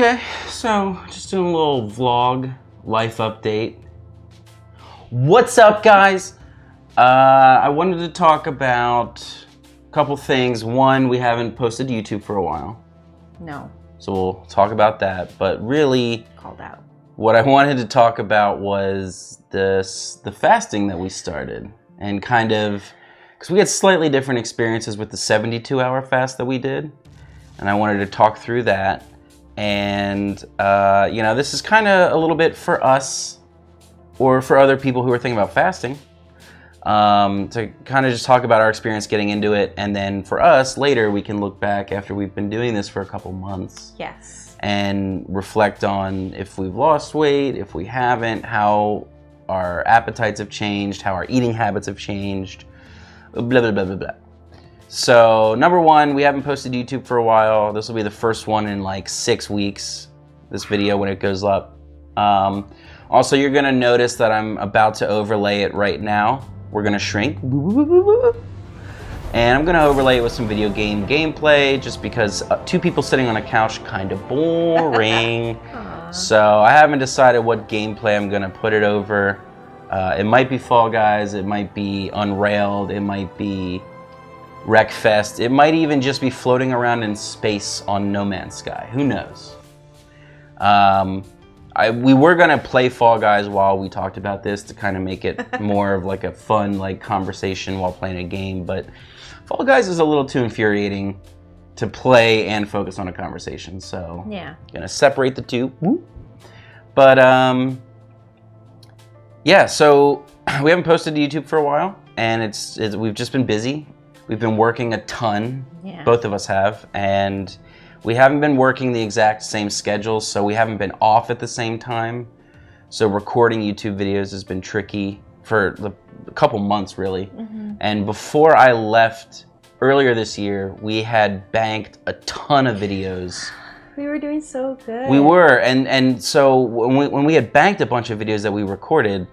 Okay, so just doing a little vlog, life update. What's up, guys? I wanted to talk about a couple things. One, we haven't posted to YouTube for a while. No. So we'll talk about that. But really, Called out. what I wanted to talk about was the fasting that we started. And kind of, because we had slightly different experiences with the 72-hour fast that we did. And I wanted to talk through that. And, you know, this is kind of a little bit for us or for other people who are thinking about fasting, to kind of just talk about our experience getting into it. And then for us, later, we can look back after we've been doing this for a couple months. Yes. And reflect on if we've lost weight, if we haven't, how our appetites have changed, how our eating habits have changed, blah, blah, blah, blah, blah. So, number one, we haven't posted YouTube for a while. This will be the first one in like 6 weeks, this video when it goes up. Also, you're gonna notice that I'm about to overlay it right now. We're gonna shrink. And I'm gonna overlay it with some video game gameplay, just because two people sitting on a couch, kind of boring. So I haven't decided what gameplay I'm gonna put it over. It might be Fall Guys, it might be Unrailed, it might be Wreckfest. It might even just be floating around in space on No Man's Sky. Who knows? We were gonna play Fall Guys while we talked about this to kind of make it more of like a fun like conversation while playing a game, but Fall Guys is a little too infuriating to play and focus on a conversation. So yeah, gonna separate the two. But yeah, so we haven't posted to YouTube for a while, and we've just been busy. We've been working a ton, both of us have, and we haven't been working the exact same schedule, so we haven't been off at the same time. So recording YouTube videos has been tricky for a couple months, really. And before I left earlier this year, we had banked a ton of videos. We were doing so good. We were, and so when we had banked a bunch of videos that we recorded,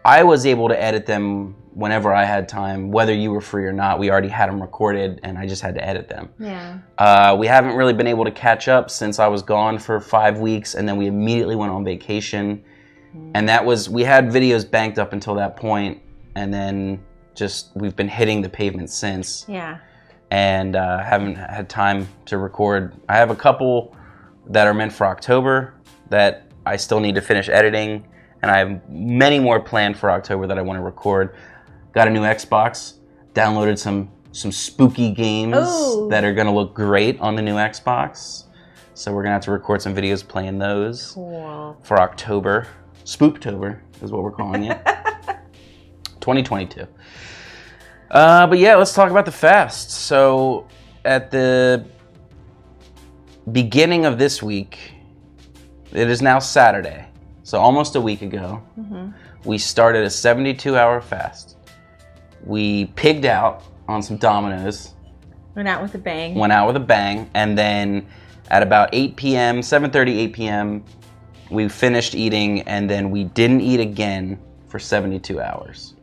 I was able to edit them whenever I had time, whether you were free or not. We already had them recorded, and I just had to edit them. Yeah. We haven't really been able to catch up since I was gone for 5 weeks, and then we immediately went on vacation. And we had videos banked up until that point, and then we've been hitting the pavement since. Yeah. And haven't had time to record. I have a couple that are meant for October that I still need to finish editing, and I have many more planned for October that I want to record. Got a new Xbox, downloaded some spooky games that are gonna look great on the new Xbox. So we're gonna have to record some videos playing those for October. Spooktober is what we're calling it. 2022. But yeah, let's talk about the fast. So at the beginning of this week, it is now Saturday, so almost a week ago, we started a 72-hour fast. We pigged out on some Dominoes. Went out with a bang. And then at about 8 p.m., 7:30, 8 p.m., we finished eating, and then we didn't eat again for 72 hours.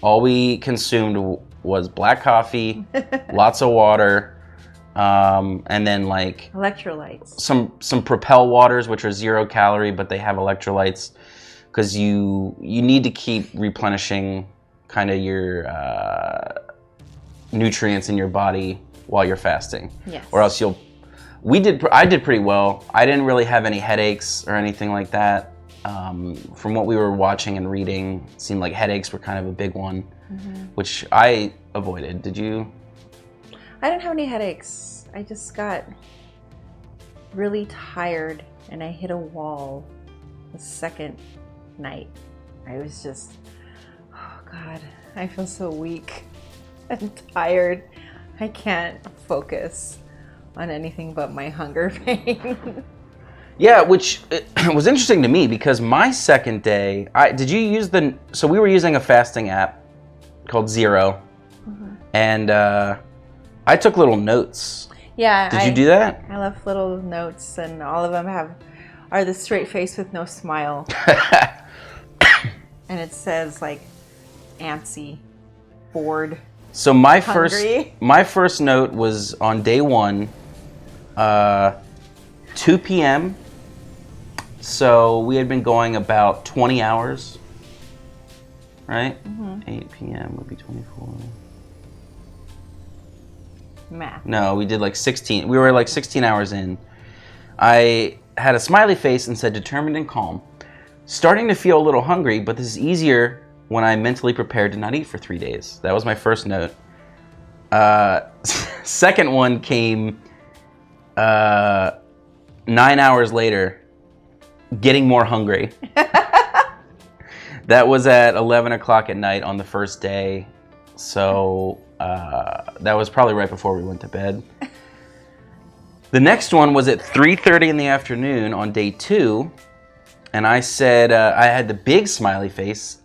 All we consumed was black coffee, lots of water, and then like electrolytes. Some Propel waters, which are 0 calorie, but they have electrolytes, because you need to keep replenishing kind of your nutrients in your body while you're fasting. Yes. Or else I did pretty well. I didn't really have any headaches or anything like that. From what we were watching and reading, it seemed like headaches were kind of a big one, which I avoided. Did you? I didn't have any headaches. I just got really tired, and I hit a wall the second night. I was just, oh God, I feel so weak and tired. I can't focus on anything but my hunger pain. Yeah, which was interesting to me, because my second day, so we were using a fasting app called Zero, and I took little notes. Yeah. Did you do that? I left little notes, and all of them are the straight face with no smile. And it says like antsy, bored, So my hungry. first note was on day one. 2 p.m. So we had been going about 20 hours, right? 8 p.m. would be 24. Math. No, we did like 16. We were like 16 hours in. I had a smiley face and said, determined and calm. Starting to feel a little hungry, but this is easier when I'm mentally prepared to not eat for 3 days. That was my first note. Second one came 9 hours later, getting more hungry. That was at 11 o'clock at night on the first day. So that was probably right before we went to bed. The next one was at 3:30 in the afternoon on day 2. And I said, I had the big smiley face.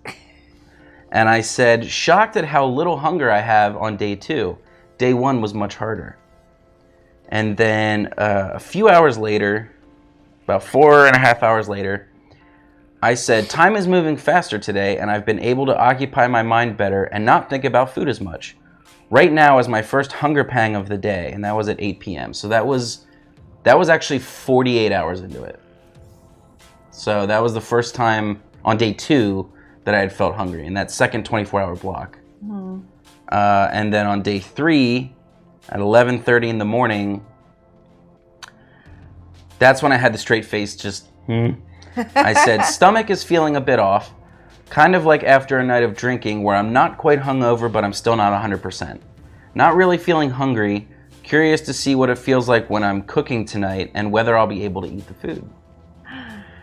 And I said, shocked at how little hunger I have on day 2. Day 1 was much harder. And then a few hours later, about 4.5 hours later, I said, time is moving faster today, and I've been able to occupy my mind better and not think about food as much. Right now is my first hunger pang of the day, and that was at 8 p.m. So that was actually 48 hours into it. So that was the first time on day 2 that I had felt hungry in that second 24-hour block. And then on day 3, at 11:30 in the morning, that's when I had the straight face just, I said, stomach is feeling a bit off, kind of like after a night of drinking where I'm not quite hungover, but I'm still not 100%. Not really feeling hungry, curious to see what it feels like when I'm cooking tonight and whether I'll be able to eat the food.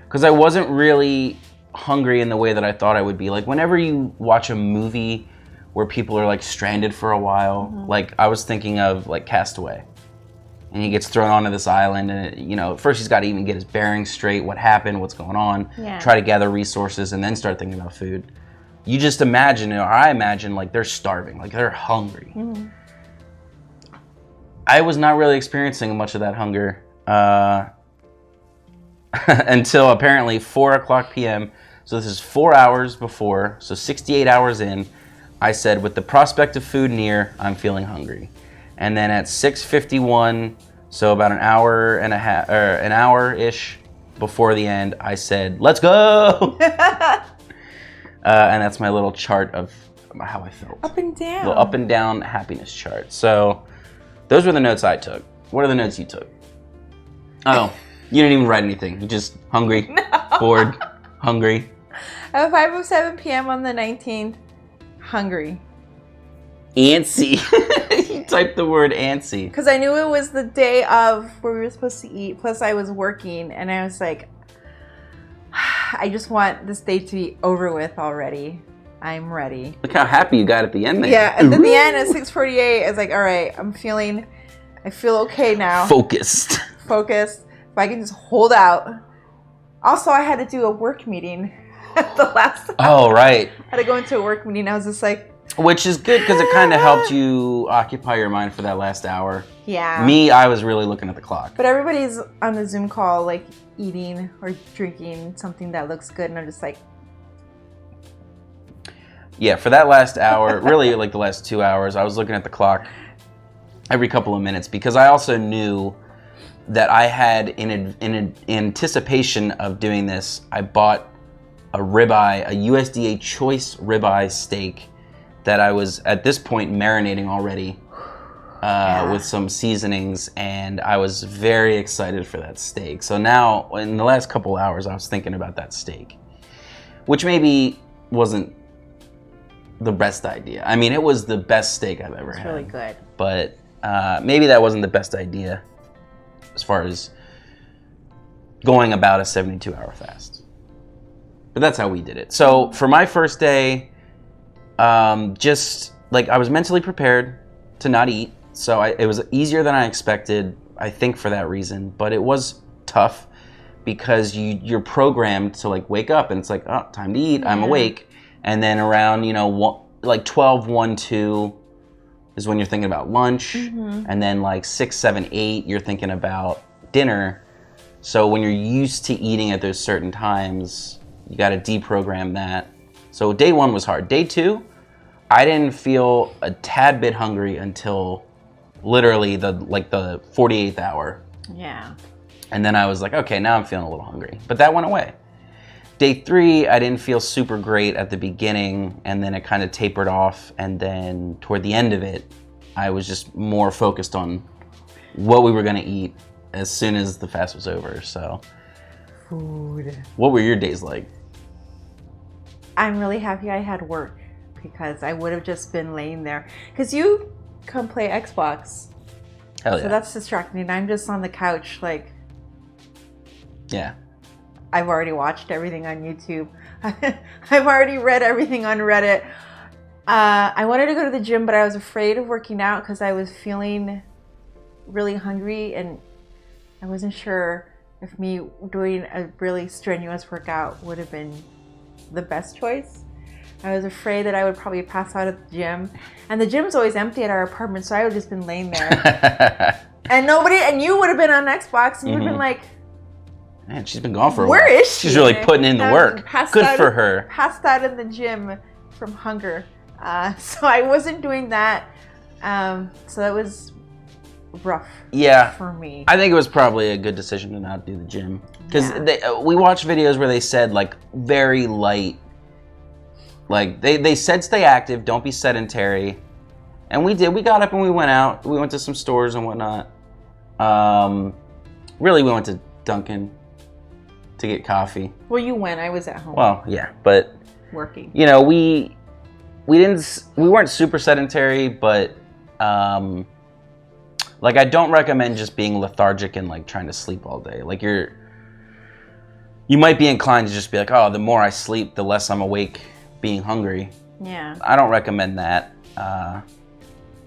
Because I wasn't really hungry in the way that I thought I would be. Like whenever you watch a movie where people are like stranded for a while, like I was thinking of like Castaway. And he gets thrown onto this island and, first he's got to even get his bearings straight, what happened, what's going on, try to gather resources and then start thinking about food. You just imagine, or I imagine, like they're starving, like they're hungry. I was not really experiencing much of that hunger until apparently 4 o'clock p.m. So this is 4 hours before, so 68 hours in, I said, with the prospect of food near, I'm feeling hungry. And then at 6:51, so about an hour and a half, or an hour-ish before the end, I said, let's go! And that's my little chart of how I felt. Up and down. Little up and down happiness chart. So those were the notes I took. What are the notes you took? Oh, you didn't even write anything. You just hungry, bored, hungry. At 5:07 p.m. on the 19th, hungry. Antsy. You typed the word antsy. Because I knew it was the day of where we were supposed to eat. Plus, I was working, and I was like, I just want this day to be over with already. I'm ready. Look how happy you got at the end there. Yeah, at the end at 6:48, I was like, all right, I feel okay now. Focused. If I can just hold out. Also, I had to do a work meeting at the last hour. Oh, right. I had to go into a work meeting. I was just like, which is good because it kind of helped you occupy your mind for that last hour. yeah. Me, I was really looking at the clock. But everybody's on the Zoom call, like eating or drinking something that looks good, and I'm just like, yeah, for that last hour, really like the last 2 hours, I was looking at the clock every couple of minutes because I also knew that I had, in anticipation of doing this, I bought a ribeye, a USDA choice ribeye steak that I was at this point marinating already with some seasonings, and I was very excited for that steak. So now, in the last couple hours, I was thinking about that steak, which maybe wasn't the best idea. I mean, it was the best steak I've ever had. it's really good. But maybe that wasn't the best idea as far as going about a 72-hour fast. But that's how we did it. So for my first day, just like I was mentally prepared to not eat. So it was easier than I expected, I think, for that reason. But it was tough because you're programmed to like wake up and it's like, oh, time to eat. I'm awake. And then around, like 12, 1, 2 is when you're thinking about lunch. And then like 6, 7, 8, you're thinking about dinner. So when you're used to eating at those certain times, you got to deprogram that. So day 1 was hard. Day 2, I didn't feel a tad bit hungry until literally the 48th hour. Yeah. And then I was like, okay, now I'm feeling a little hungry. But that went away. Day 3, I didn't feel super great at the beginning, and then it kind of tapered off. And then toward the end of it, I was just more focused on what we were going to eat as soon as the fast was over. So, Food. What were your days like? I'm really happy I had work because I would have just been laying there. Because you come play Xbox. Hell yeah. So that's distracting. And I'm just on the couch like... Yeah. I've already watched everything on YouTube. I've already read everything on Reddit. I wanted to go to the gym, but I was afraid of working out because I was feeling really hungry and I wasn't sure if me doing a really strenuous workout would have been the best choice. I was afraid that I would probably pass out at the gym, and the gym's always empty at our apartment, so I would have just been laying there. and you would have been on Xbox and you would have been like, man, she's been gone for a while. Where is she? She's really putting in the work. Good for her. Passed out in the gym from hunger. So I wasn't doing that. So that was rough for me. I think it was probably a good decision to not do the gym. Because we watched videos where they said, like, very light. Like, they said stay active, don't be sedentary. And we did. We got up and we went out. We went to some stores and whatnot. Really, we went to Dunkin' to get coffee. Well, you went. I was at home. Well, yeah, but working. You know, we weren't super sedentary, but like I don't recommend just being lethargic and like trying to sleep all day. Like you might be inclined to just be like, oh, the more I sleep, the less I'm awake, being hungry. Yeah. I don't recommend that.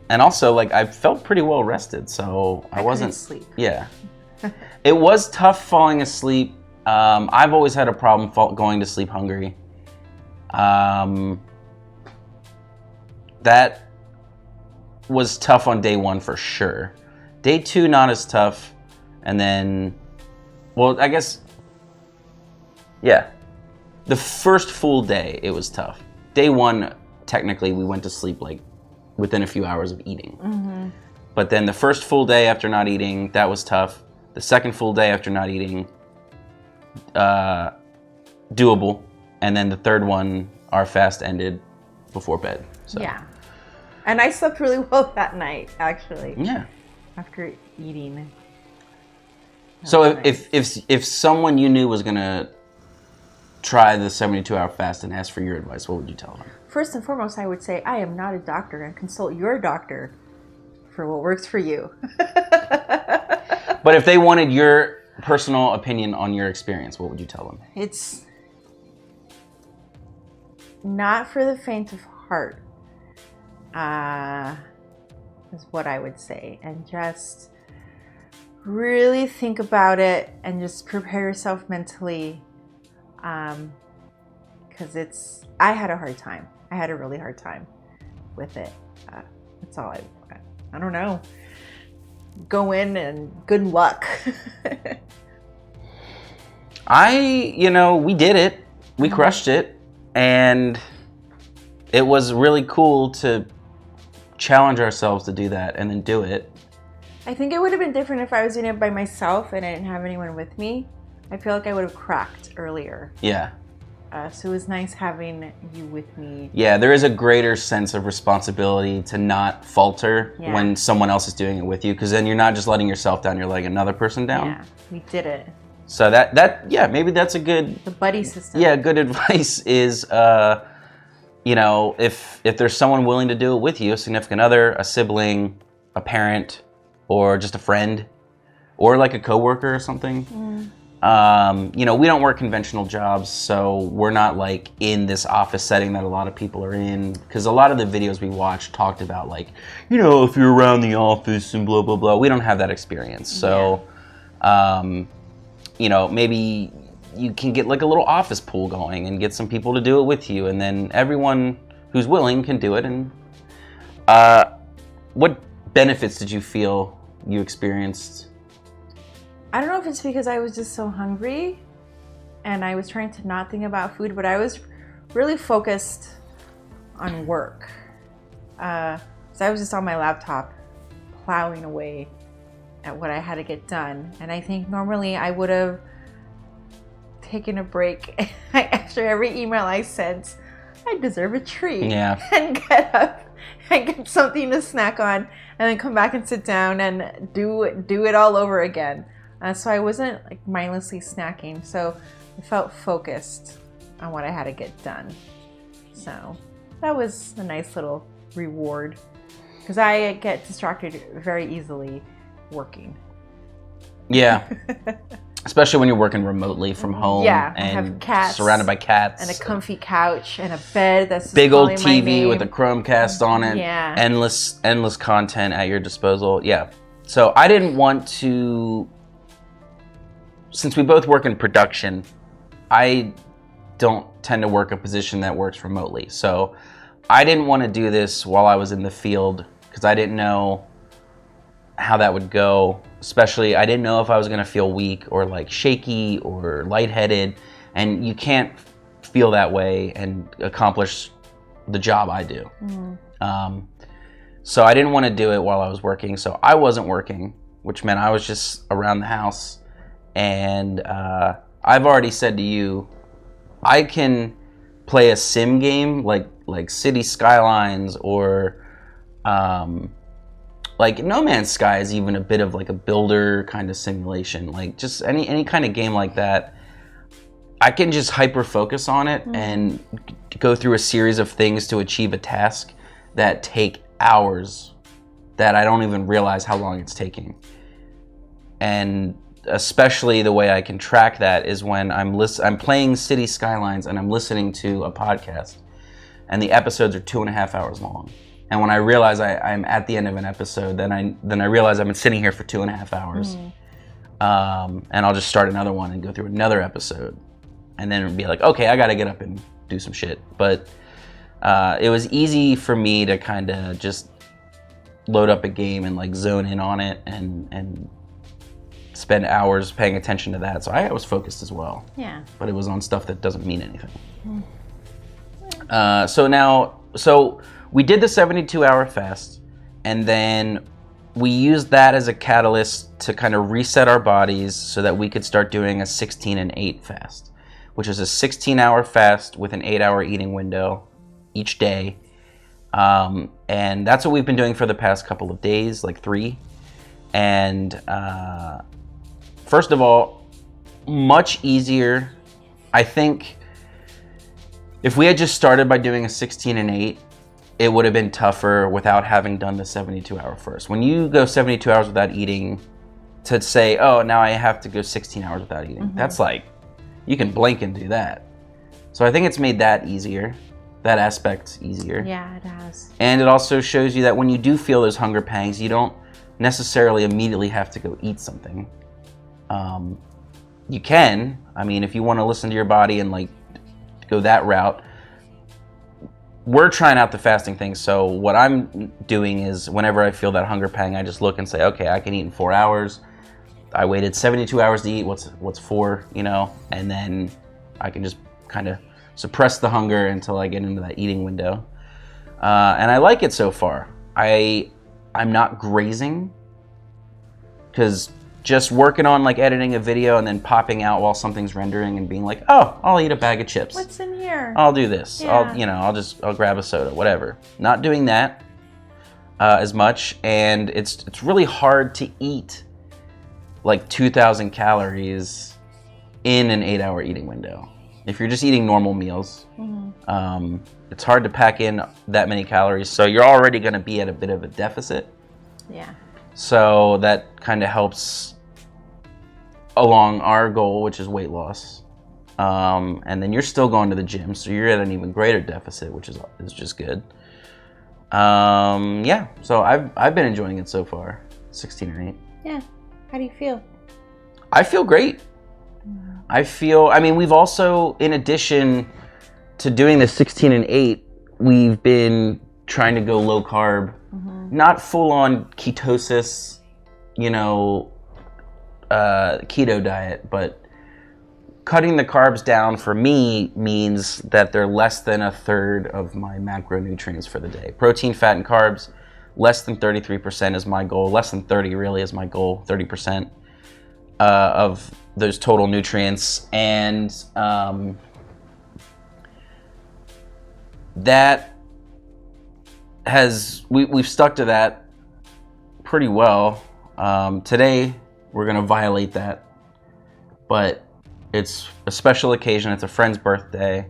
And also, like, I felt pretty well rested, so I wasn't sleep. Yeah. It was tough falling asleep. I've always had a problem going to sleep hungry. That was tough on day 1 for sure. Day 2, not as tough. And then, well, I guess, yeah. The first full day, it was tough. Day 1, technically, we went to sleep like within a few hours of eating. Mm-hmm. But then the first full day after not eating, that was tough. The second full day after not eating, doable. And then the third one, our fast ended before bed. So. Yeah. And I slept really well that night, actually. Yeah. After eating. So if someone you knew was gonna try the 72-hour fast and ask for your advice, what would you tell them? First and foremost, I would say I am not a doctor, and consult your doctor for what works for you. But if they wanted your personal opinion on your experience, what would you tell them? It's not for the faint of heart, is what I would say. And just really think about it and just prepare yourself mentally. Because I had a hard time. I had a really hard time with it. That's all I don't know. Go in and good luck. We did it. We crushed it. And it was really cool to challenge ourselves to do that and then do it. I think it would have been different if I was doing it by myself and I didn't have anyone with me. I feel like I would have cracked earlier. Yeah. So it was nice having you with me. Yeah, there is a greater sense of responsibility to not falter when someone else is doing it with you, because then you're not just letting yourself down, you're letting another person down. Yeah, we did it. So maybe that's a good... The buddy system. Yeah, good advice is, if there's someone willing to do it with you, a significant other, a sibling, a parent, or just a friend, or like a coworker or something. We don't work conventional jobs, so we're not like in this office setting that a lot of people are in, because a lot of the videos we watched talked about like, if you're around the office and blah, blah, blah. We don't have that experience. So, maybe you can get like a little office pool going and get some people to do it with you, and then everyone who's willing can do it. And what benefits did you feel you experienced? I don't know if it's because I was just so hungry and I was trying to not think about food, but I was really focused on work. So I was just on my laptop plowing away at what I had to get done. And I think normally I would have taken a break after every email I sent. I deserve a treat. Yeah. And get up and get something to snack on, and then come back and sit down and do it all over again. So I wasn't like mindlessly snacking. So I felt focused on what I had to get done. So that was a nice little reward, because I get distracted very easily working. Yeah. Especially when you're working remotely from home. Yeah, I and have cats, surrounded by cats. and a comfy couch and a bed that's just big old calling my TV name. with a Chromecast on it. Yeah. Endless content at your disposal. Yeah. So I didn't want to, since we both work in production, I don't tend to work a position that works remotely. So I didn't want to do this while I was in the field, because I didn't know how that would go. Especially, I didn't know if I was going to feel weak or like shaky or lightheaded, and you can't feel that way and accomplish the job I do. So I didn't want to do it while I was working. So I wasn't working, which meant I was just around the house. And I've already said to you, I can play a sim game like City Skylines or like No Man's Sky is even a bit of like a builder kind of simulation. Like just any kind of game like that, I can just hyper focus on it and go through a series of things to achieve a task that take hours that I don't even realize how long it's taking. And especially the way I can track that is when I'm playing City Skylines and I'm listening to a podcast, and the episodes are 2.5 hours long. And when I realize I'm at the end of an episode, then I realize I've been sitting here for 2.5 hours. And I'll just start another one and go through another episode. And then it'd be like, okay, I gotta get up and do some shit. But it was easy for me to kind of just load up a game and like zone in on it and spend hours paying attention to that. So I was focused as well. Yeah. But it was on stuff that doesn't mean anything. So we did the 72-hour fast, and then we used that as a catalyst to kind of reset our bodies so that we could start doing a 16 and 8 fast, which is a 16-hour fast with an 8-hour eating window each day. And that's what we've been doing for the past couple of days, like 3. And first of all, much easier. I think if we had just started by doing a 16 and 8, it would have been tougher without having done the 72-hour first. When you go 72 hours without eating, to say, oh, now I have to go 16 hours without eating, that's like, you can blink and do that. So I think it's made that easier, that aspect easier. Yeah, it has. And it also shows you that when you do feel those hunger pangs, you don't necessarily immediately have to go eat something. You can, I mean, if you want to listen to your body and like go that route. We're trying out the fasting thing, so what I'm doing is whenever I feel that hunger pang, I just look and say, okay, I can eat in 4 hours. I waited 72 hours to eat, what's 4, you know? And then I can just kind of suppress the hunger until I get into that eating window. And I like it so far. I'm not grazing, because just working on like editing a video and then popping out while something's rendering and being like, oh, I'll eat a bag of chips. What's in here? I'll do this. Yeah. I'll grab a soda, whatever. Not doing that as much, and it's really hard to eat like 2,000 calories in an 8-hour eating window. If you're just eating normal meals, it's hard to pack in that many calories. So you're already going to be at a bit of a deficit. Yeah. So that kind of helps along our goal, which is weight loss. And then you're still going to the gym, so you're at an even greater deficit, which is just good. Yeah, so I've been enjoying it so far, 16 and 8. Yeah. How do you feel? I feel great. I mean, we've also, in addition to doing the 16 and 8, we've been trying to go low carb, not full on ketosis, keto diet, but cutting the carbs down for me means that they're less than a third of my macronutrients for the day. Protein, fat, and carbs, less than 33% is my goal. Less than 30 really is my goal. 30% of those total nutrients, and that we've stuck to that pretty well. Today we're gonna violate that, but it's a special occasion. It's a friend's birthday,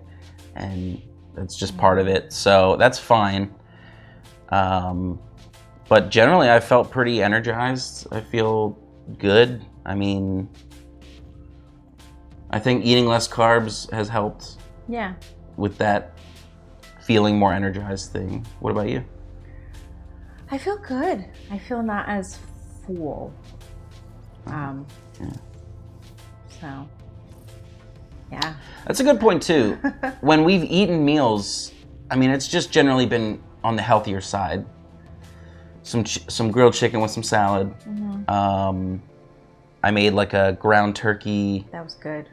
and it's just part of it, so that's fine. But generally I felt pretty energized. I feel good. I mean, I think eating less carbs has helped with that feeling more energized thing. What about you? I feel good. I feel not as full. So, yeah. That's a good point too. When we've eaten meals, I mean, it's just generally been on the healthier side. Some grilled chicken with some salad. I made like a ground turkey. That was good.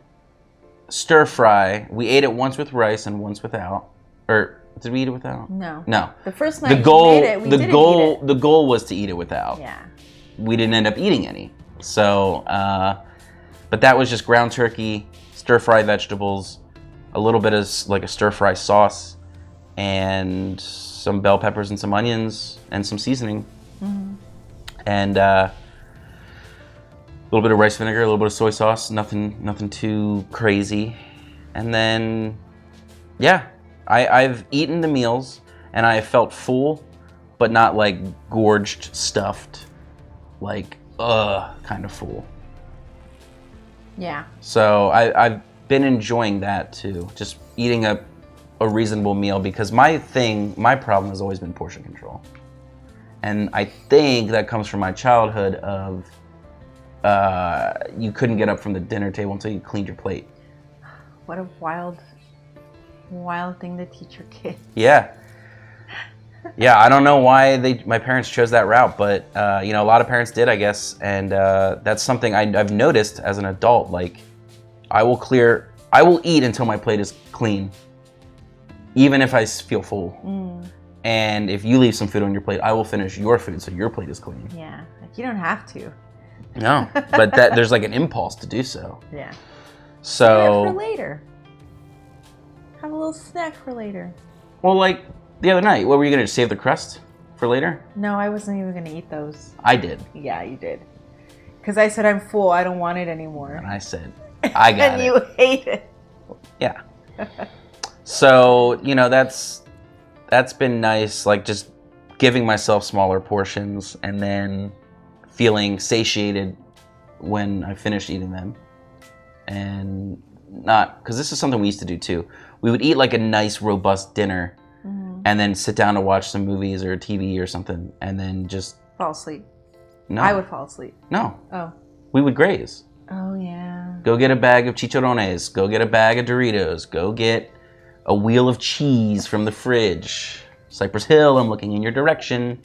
Stir fry. We ate it once with rice and once without. Or did we eat it without? No. No. The first night we made it, we didn't eat it. The goal was to eat it without. Yeah. We didn't end up eating any. So, but that was just ground turkey, stir fry vegetables, a little bit of like a stir fry sauce, and some bell peppers and some onions and some seasoning. And a little bit of rice vinegar, a little bit of soy sauce, nothing too crazy. And then, yeah, I've eaten the meals and I felt full, but not like gorged, stuffed, like kind of full. Yeah. So I've been enjoying that too, just eating a reasonable meal, because my problem has always been portion control. And I think that comes from my childhood of you couldn't get up from the dinner table until you cleaned your plate. What a wild thing to teach your kid. Yeah. Yeah, I don't know why my parents chose that route, but a lot of parents did, I guess, and that's something I've noticed as an adult. Like, I will eat until my plate is clean, even if I feel full. And if you leave some food on your plate, I will finish your food so your plate is clean. Yeah, like you don't have to. No, but there's like an impulse to do so. Yeah. So. For later. Have a little snack for later. Well, like the other night, what were you gonna do? Save the crust for later? No, I wasn't even gonna eat those. I did. Yeah, you did. Because I said I'm full. I don't want it anymore. And I said, I got and it. you hate it. Yeah. So that's been nice. Like just giving myself smaller portions and then feeling satiated when I finished eating them, and not because this is something we used to do too. We would eat like a nice robust dinner and then sit down to watch some movies or TV or something, and then just fall asleep. No, I would fall asleep. No. Oh. We would graze. Oh yeah. Go get a bag of chicharrones. Go get a bag of Doritos. Go get a wheel of cheese from the fridge. Cypress Hill, I'm looking in your direction.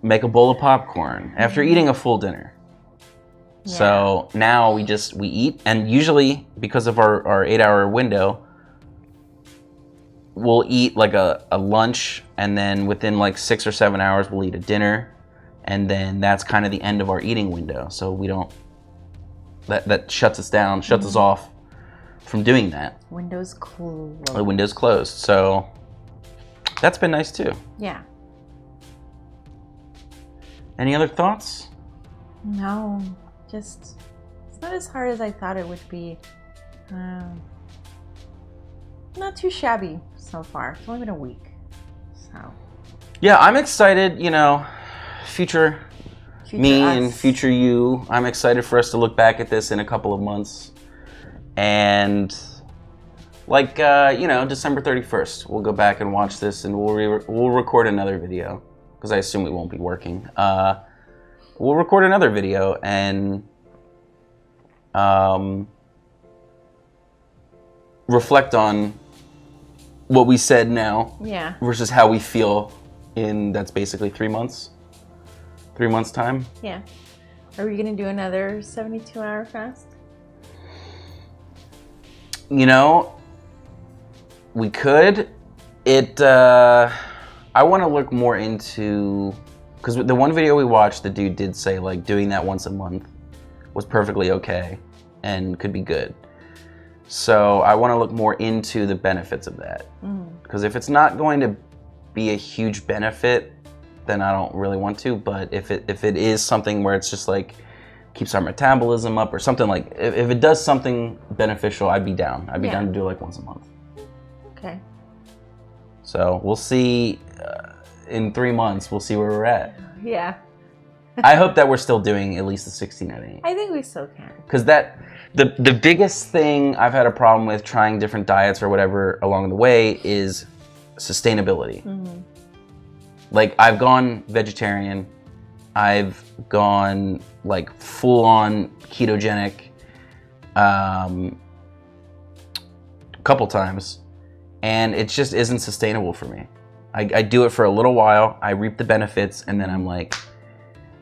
Make a bowl of popcorn after eating a full dinner. Yeah. So now we eat, and usually because of our 8-hour window, we'll eat like a lunch, and then within like 6 or 7 hours we'll eat a dinner, and then that's kind of the end of our eating window. So we don't, that shuts us down, shuts us off from doing that. Window's closed. The window's closed. So that's been nice too. Yeah. Any other thoughts? No, just it's not as hard as I thought it would be. Not too shabby so far. It's only been a week, so. Yeah, I'm excited. Future me us. And future you. I'm excited for us to look back at this in a couple of months, and like December 31st, we'll go back and watch this, and we'll record another video, because I assume we won't be working. We'll record another video and reflect on what we said now, versus how we feel that's basically 3 months. 3 months time. Yeah. Are we gonna do another 72-hour fast? We could. I want to look more into, because the one video we watched, the dude did say like doing that once a month was perfectly okay and could be good. So I want to look more into the benefits of that. Because if it's not going to be a huge benefit, then I don't really want to. But if it is something where it's just like keeps our metabolism up or something, like if it does something beneficial, I'd be down. I'd be down to do it like once a month. Okay. So we'll see. In 3 months, we'll see where we're at. Yeah. I hope that we're still doing at least the 16 at 8. I think we still can. Because the biggest thing I've had a problem with trying different diets or whatever along the way is sustainability. Like I've gone vegetarian, I've gone like full on ketogenic a couple times, and it just isn't sustainable for me. I do it for a little while, I reap the benefits, and then I'm like,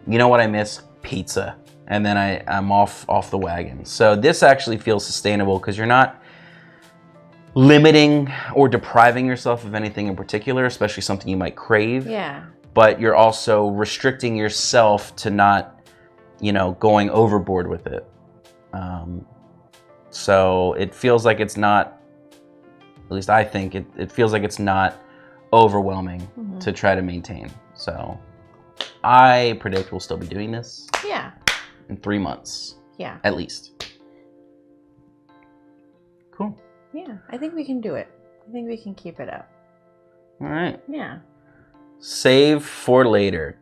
you know what I miss? Pizza. And then I'm off the wagon. So this actually feels sustainable because you're not limiting or depriving yourself of anything in particular, especially something you might crave. Yeah. But you're also restricting yourself to not, going overboard with it. So it feels like it's not, at least I think, it feels like it's not overwhelming to try to maintain. So I predict we'll still be doing this. Yeah. In 3 months. Yeah. At least. Cool. Yeah, I think we can do it. I think we can keep it up. All right. Yeah. Save for later.